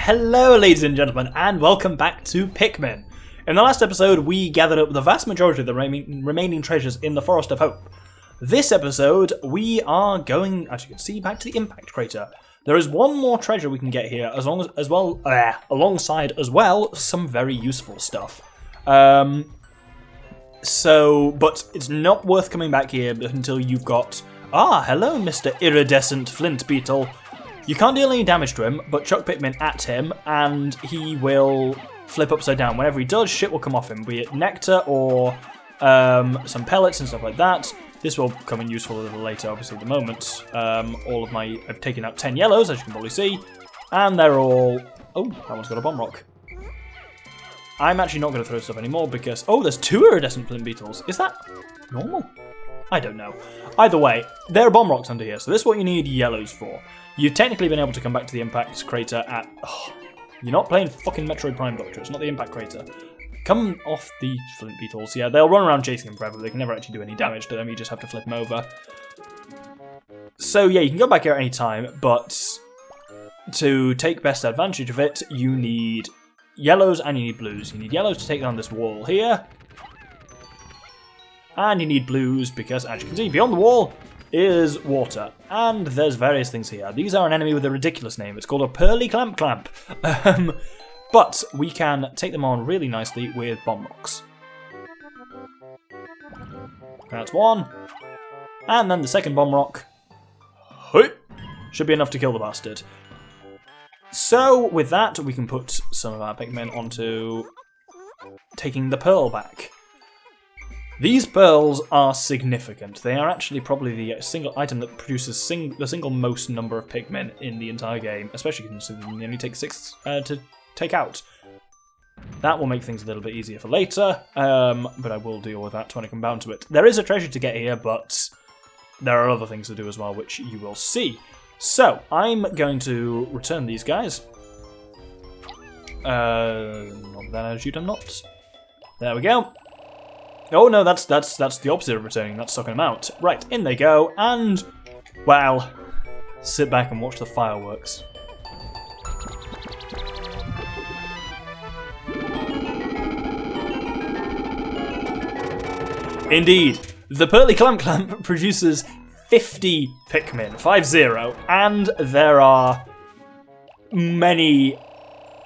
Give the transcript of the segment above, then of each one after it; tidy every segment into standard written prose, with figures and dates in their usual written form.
Hello ladies and gentlemen, and welcome back to Pikmin. In the last episode, we gathered up the vast majority of the remaining treasures in the Forest of Hope. This episode, we are going, as you can see, back to the Impact Crater. There is one more treasure we can get here, alongside as well some very useful stuff. But it's not worth coming back here until you've got... Ah, hello, Mr. Iridescent Flint Beetle. You can't deal any damage to him, but chuck Pikmin at him, and he will flip upside down. Whenever he does, shit will come off him, be it nectar or some pellets and stuff like that. This will come in useful a little later, obviously, at the moment. I've taken out 10 yellows, as you can probably see, and they're all... Oh, that one's got a bomb rock. I'm actually not going to throw stuff anymore because... Oh, there's 2 iridescent flint beetles. Is that normal? I don't know. Either way, there are bomb rocks under here, so this is what you need yellows for. You've technically been able to come back to the Impact Crater at... Oh, you're not playing fucking Metroid Prime, Doctor. It's not the Impact Crater. Come off the Flint Beetles. Yeah, they'll run around chasing him forever. They can never actually do any damage to them. You just have to flip them over. So, yeah, you can go back here at any time, but to take best advantage of it, you need yellows and you need blues. You need yellows to take down this wall here. And you need blues because, as you can see, beyond the wall is water. And there's various things here. These are an enemy with a ridiculous name. It's called a Pearly Clamp Clamp. But we can take them on really nicely with bomb rocks. That's one. And then the second bomb rock should be enough to kill the bastard. So with that, we can put some of our Pikmin onto taking the pearl back. These pearls are significant. They are actually probably the single item that produces the single most number of Pikmin in the entire game, especially considering they only take 6 to take out. That will make things a little bit easier for later, but I will deal with that when I come down to it. There is a treasure to get here, but there are other things to do as well, which you will see. So, I'm going to return these guys. Not that attitude, I'm not. There we go. Oh no, that's the opposite of returning, that's sucking them out. Right, in they go, and, well, sit back and watch the fireworks. Indeed, the Pearly Clamp Clamp produces 50 Pikmin, 50, and there are many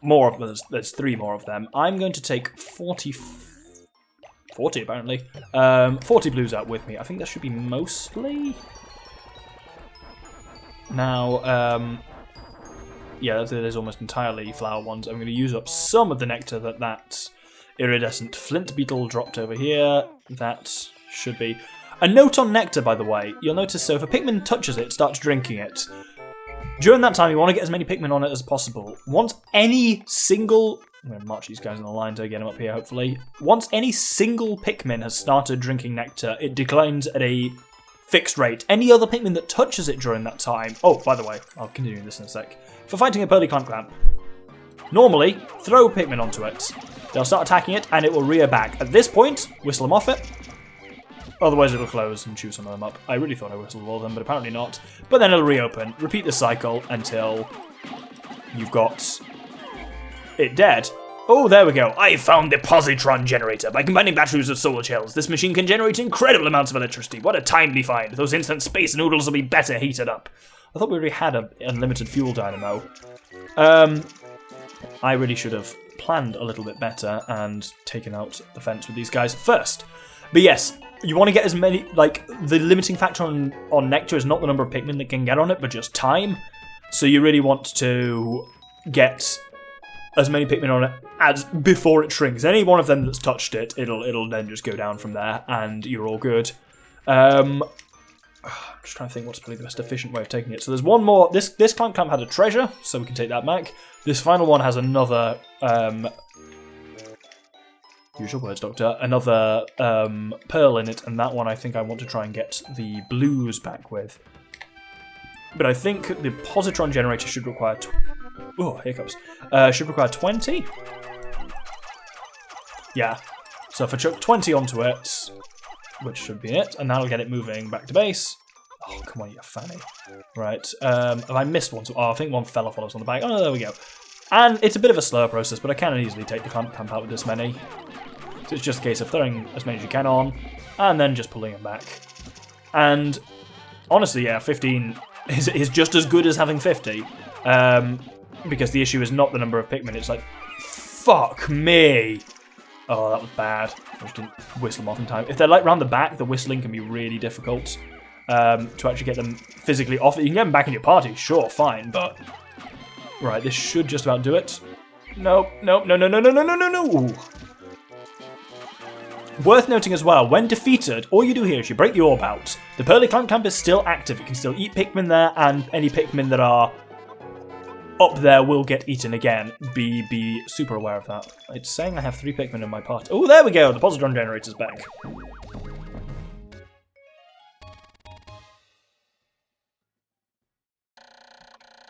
more of them, there's 3 more of them. I'm going to take 40 apparently. 40 blues out with me. I think that should be mostly. Now, yeah, there's almost entirely flower ones. I'm going to use up some of the nectar that iridescent flint beetle dropped over here. That should be. A note on nectar, by the way. You'll notice, so if a Pikmin touches it, starts drinking it. During that time, you want to get as many Pikmin on it as possible. Once any single... I'm going to march these guys in a line to get them up here, hopefully. Once any single Pikmin has started drinking nectar, it declines at a fixed rate. Any other Pikmin that touches it during that time... Oh, by the way, I'll continue this in a sec. For fighting a Pearly Clamp Clamp, normally, throw Pikmin onto it. They'll start attacking it, and it will rear back. At this point, whistle them off it. Otherwise, it'll close and chew some of them up. I really thought I whistled all of them, but apparently not. But then it'll reopen. Repeat the cycle until you've got... it dead. Oh, there we go. I found the Positron Generator. By combining batteries with solar shells, this machine can generate incredible amounts of electricity. What a timely find. Those instant space noodles will be better heated up. I thought we already had an unlimited fuel dynamo. I really should have planned a little bit better and taken out the fence with these guys first. But yes, you want to get as many... Like, the limiting factor on nectar is not the number of Pikmin that can get on it, but just time. So you really want to get as many Pikmin on it as before it shrinks. Any one of them that's touched it, it'll then just go down from there, and you're all good. I'm just trying to think what's probably the most efficient way of taking it. So there's one more. This Clamp Clamp had a treasure, so we can take that back. This final one has another. Use your words, Doctor. Another pearl in it, and that one I think I want to try and get the blues back with. But I think the Positron Generator should require... Oh, hiccups. Should require 20? Yeah. So if I chuck 20 onto it, which should be it, and that'll get it moving back to base. Oh, come on, you fanny. Right. Have I missed one? Oh, I think one fell off while I was on the back. Oh, there we go. And it's a bit of a slower process, but I can easily take the clamp out with this many. So it's just a case of throwing as many as you can on, and then just pulling them back. And honestly, yeah, 15 is just as good as having 50. Because the issue is not the number of Pikmin, it's like, fuck me! Oh, that was bad. I just didn't whistle them off in time. If they're like round the back, the whistling can be really difficult to actually get them physically off. You can get them back in your party, sure, fine, but... Right, this should just about do it. Nope, nope, no, no, no, no, no, no, no, no! Worth noting as well, when defeated, all you do here is you break the orb out. The Pearly Clamp is still active. You can still eat Pikmin there, and any Pikmin that are up there will get eaten again. Be super aware of that. It's saying I have 3 Pikmin in my party. Oh, there we go! The Positron Generator's back.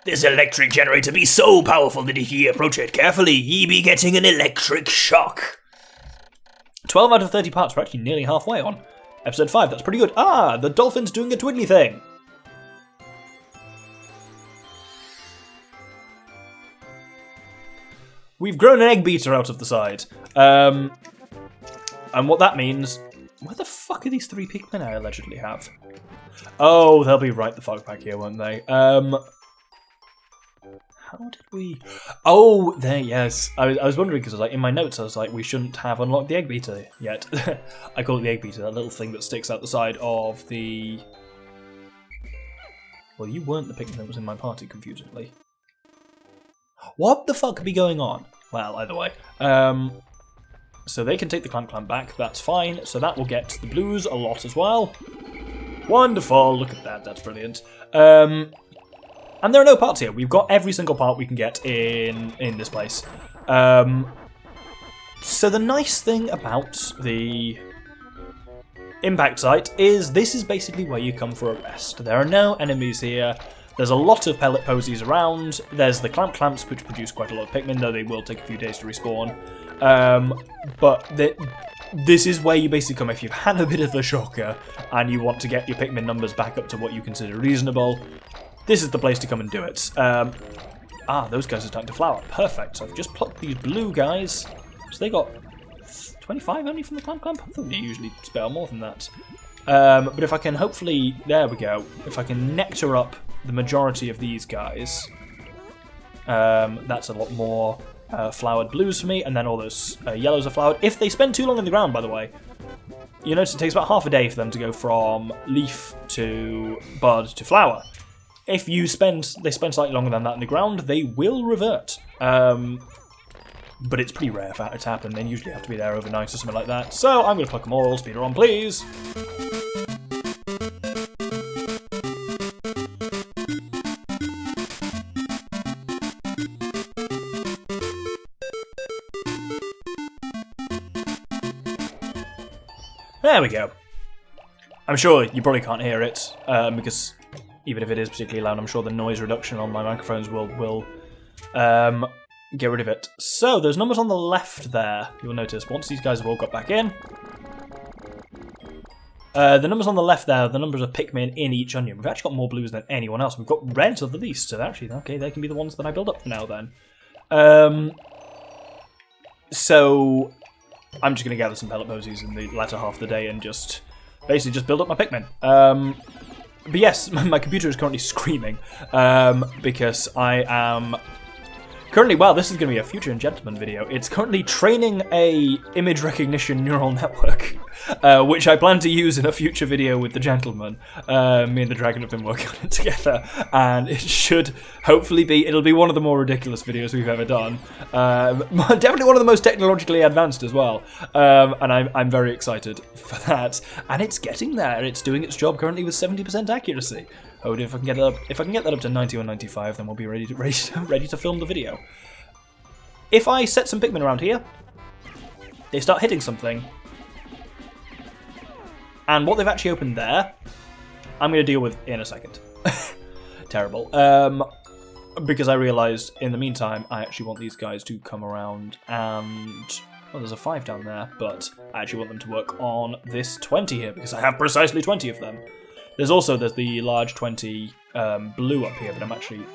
This electric generator be so powerful that if ye approach it carefully, ye be getting an electric shock. 12 out of 30 parts, we're actually nearly halfway on. Episode 5, that's pretty good. Ah, the dolphin's doing a twiddly thing. We've grown an egg beater out of the side. And what that means... Where the fuck are these 3 Pikmin I allegedly have? Oh, they'll be right the fuck back here, won't they? How did we... Oh, there, yes. I was wondering, because I was like, in my notes, I was like, we shouldn't have unlocked the egg beater yet. I call it the egg beater, that little thing that sticks out the side of the... Well, you weren't the Pikmin that was in my party, confusingly. What the fuck could be going on? Well, either way. So they can take the clamp back, that's fine. So that will get the blues a lot as well. Wonderful, look at that, that's brilliant. And there are no parts here. We've got every single part we can get in this place. So the nice thing about the impact site is this is basically where you come for a rest. There are no enemies here. There's a lot of pellet posies around. There's the clamps, which produce quite a lot of Pikmin, though they will take a few days to respawn. But this is where you basically come if you've had a bit of a shocker and you want to get your Pikmin numbers back up to what you consider reasonable. This is the place to come and do it. Those guys are starting to flower. Perfect. So I've just plucked these blue guys. So they got 25 only from the clamp. I thought they usually spit out more than that. But if I can hopefully... There we go. If I can nectar up the majority of these guys, that's a lot more flowered blues for me. And then all those yellows are flowered. If they spend too long in the ground, by the way, you notice it takes about half a day for them to go from leaf to bud to flower. If they spend slightly longer than that in the ground, they will revert. But it's pretty rare for that to happen. They usually have to be there overnight or something like that. So I'm going to pluck them all. Speeder on, please. There we go. I'm sure you probably can't hear it, because even if it is particularly loud, I'm sure the noise reduction on my microphones will get rid of it. So, those numbers on the left there, you'll notice, once these guys have all got back in, the numbers on the left there are the numbers of Pikmin in each onion. We've actually got more blues than anyone else. We've got reds at the least, so actually, okay, they can be the ones that I build up for now then. So, I'm just going to gather some pellet posies in the latter half of the day and basically just build up my Pikmin. But yes, my computer is currently screaming because I am currently, wow, this is going to be a Future and Gentleman video. It's currently training a image recognition neural network, which I plan to use in a future video with the gentleman. Me and the dragon have been working on it together, and it should hopefully it'll be one of the more ridiculous videos we've ever done. Definitely one of the most technologically advanced as well, and I'm very excited for that. And it's getting there. It's doing its job currently with 70% accuracy. Oh, if I can get that up to 90 or 95, then we'll be ready to film the video. If I set some Pikmin around here, they start hitting something, and what they've actually opened there, I'm going to deal with in a second. Terrible. Because I realised in the meantime, I actually want these guys to come around and... Well, there's a 5 down there, but I actually want them to work on this 20 here, because I have precisely 20 of them. There's the large 20 blue up here, but I'm actually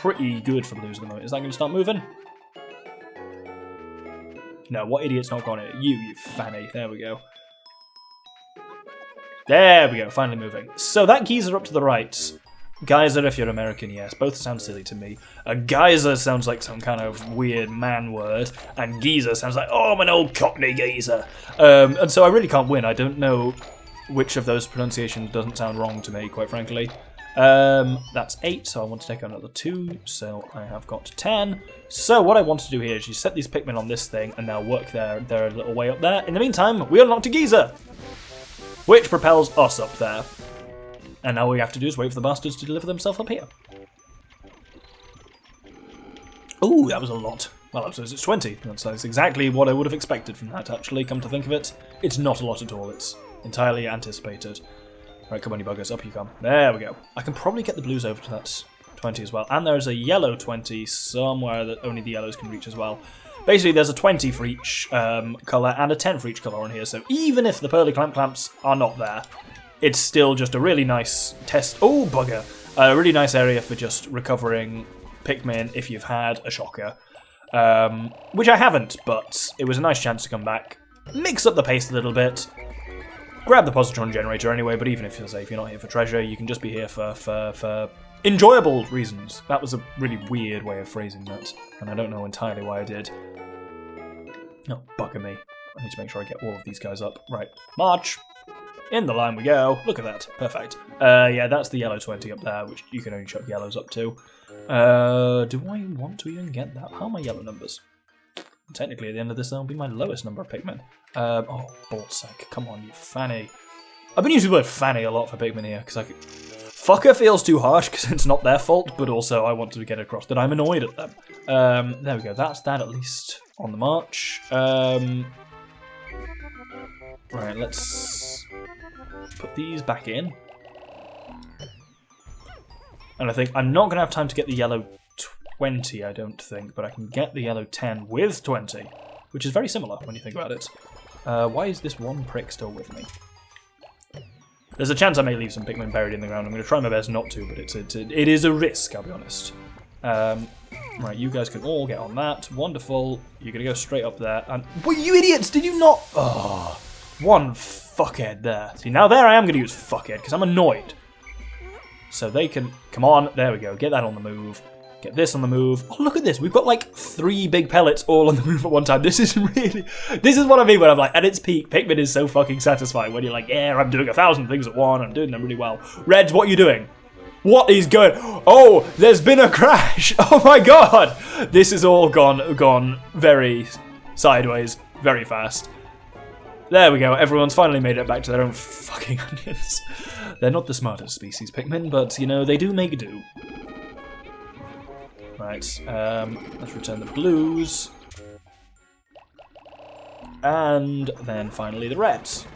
pretty good for blues at the moment. Is that going to start moving? No, what idiot's not got it? You fanny. There we go. There we go, finally moving. So that geyser up to the right. Geyser, if you're American, yes. Both sound silly to me. A geyser sounds like some kind of weird man word, and geezer sounds like, oh, I'm an old cockney geezer. And so I really can't win. I don't know which of those pronunciations doesn't sound wrong to me, quite frankly. That's 8, so I want to take another 2, so I have got 10. So what I want to do here is you set these Pikmin on this thing, and they'll work their little way up there. In the meantime, we unlocked a geyser, which propels us up there. And now all we have to do is wait for the bastards to deliver themselves up here. Ooh, that was a lot. Well, I suppose it's 20. That's exactly what I would have expected from that, actually, come to think of it. It's not a lot at all. It's entirely anticipated. Right, come on, you buggers. Up you come. There we go. I can probably get the blues over to that 20 as well. And there's a yellow 20 somewhere that only the yellows can reach as well. Basically, there's a 20 for each colour and a 10 for each colour on here. So even if the pearly clamps are not there, it's still just a really nice test. Oh, bugger. A really nice area for just recovering Pikmin if you've had a shocker. Which I haven't, but it was a nice chance to come back. Mix up the pace a little bit. Grab the Positron Generator anyway, but even if you're safe, you're not here for treasure, you can just be here for enjoyable reasons. That was a really weird way of phrasing that, and I don't know entirely why I did. Oh, bugger me. I need to make sure I get all of these guys up. Right, march! In the line we go. Look at that. Perfect. Yeah, that's the yellow 20 up there, which you can only chuck yellows up to. Do I want to even get that? How are my yellow numbers? Technically, at the end of this, that'll be my lowest number of Pikmin. Oh, ballsack. Come on, you fanny. I've been using the word fanny a lot for Pikmin here, because fucker feels too harsh, because it's not their fault, but also I want to get across that I'm annoyed at them. There we go. That's that, at least, on the march. Right, let's put these back in. And I think I'm not going to have time to get the yellow 20, I don't think, but I can get the yellow 10 with 20, which is very similar when you think about it. Why is this one prick still with me? There's a chance I may leave some Pikmin buried in the ground. I'm going to try my best not to, but it is a risk, I'll be honest. Right, you guys can all get on that. Wonderful. You're going to go straight up there. And well, you idiots, did you not? Oh, one fuckhead there. See, now there I am going to use fuckhead, because I'm annoyed. So they can... Come on, there we go. Get that on the move. Get this on the move. Oh, look at this. We've got like 3 big pellets all on the move at one time. This is really... This is what I mean when I'm like, at its peak, Pikmin is so fucking satisfying. When you're like, yeah, I'm doing 1,000 things at once. I'm doing them really well. Reds, what are you doing? What is going... Oh, there's been a crash. Oh my god. This has all gone very sideways, very fast. There we go. Everyone's finally made it back to their own fucking onions. They're not the smartest species, Pikmin, but, you know, they do make do. Right, let's return the blues. And then finally the reds.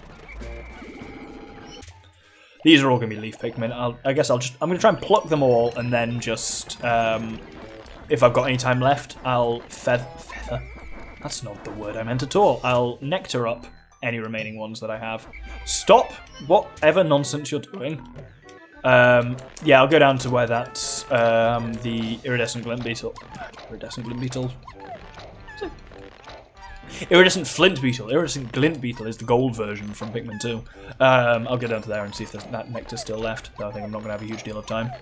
These are all going to be leaf Pikmin. I guess I'm going to try and pluck them all, and then just, if I've got any time left, I'll feather. That's not the word I meant at all. I'll nectar up any remaining ones that I have. Stop whatever nonsense you're doing. Yeah, I'll go down to where that's the iridescent glint beetle. Iridescent glint beetle. Iridescent flint beetle. Iridescent glint beetle is the gold version from Pikmin 2. I'll go down to there and see if there's that nectar's still left. Though I think I'm not going to have a huge deal of time.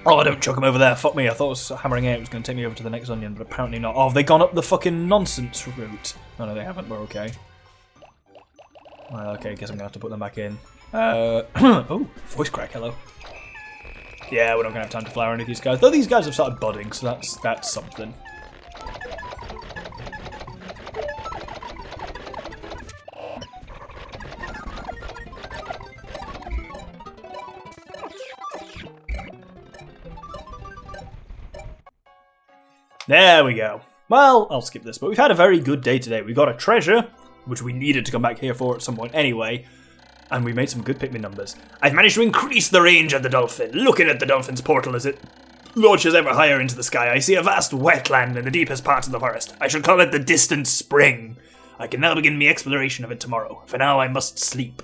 Oh, don't chuck him over there. Fuck me. I thought it was hammering out. It was going to take me over to the next onion, but apparently not. Oh, have they gone up the fucking nonsense route? No, they haven't. We're okay. Well, okay, guess I'm going to have to put them back in. Oh, voice crack, hello. Yeah, we're not going to have time to flower any of these guys. Though these guys have started budding, so that's something. There we go. Well, I'll skip this, but we've had a very good day today. We got a treasure, which we needed to come back here for at some point anyway, and we made some good Pikmin numbers. I've managed to increase the range of the dolphin. Looking at the dolphin's portal as it launches ever higher into the sky, I see a vast wetland in the deepest parts of the forest. I shall call it the Distant Spring. I can now begin my exploration of it tomorrow. For now, I must sleep.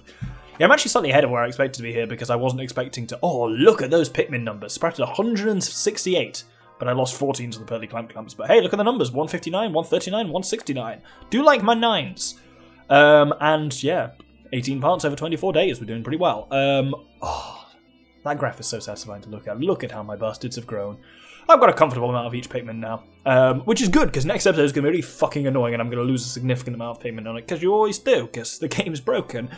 Yeah, I'm actually slightly ahead of where I expected to be here because I wasn't expecting to... Oh, look at those Pikmin numbers. Sprouted 168, but I lost 14 to the Pearly Clamps. But hey, look at the numbers. 159, 139, 169. Do like my 9s. And yeah, 18 parts over 24 days. We're doing pretty well. That graph is so satisfying to look at. Look at how my bastards have grown. I've got a comfortable amount of each Pikmin now, which is good, because next episode is going to be really fucking annoying, and I'm going to lose a significant amount of Pikmin on it, because you always do, because the game's broken.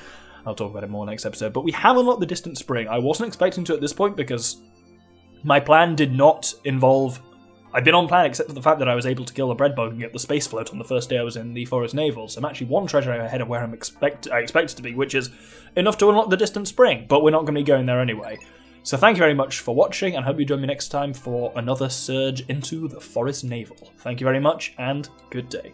I'll talk about it more next episode, but we have unlocked the Distant Spring. I wasn't expecting to at this point, because my plan did not involve... I'd been on plan, except for the fact that I was able to kill a bread bug and get the space float on the first day I was in the Forest Naval, so I'm actually one treasure ahead of where I expected to be, which is enough to unlock the Distant Spring, but we're not going to be going there anyway. So thank you very much for watching, and hope you join me next time for another surge into the Forest Naval. Thank you very much, and good day.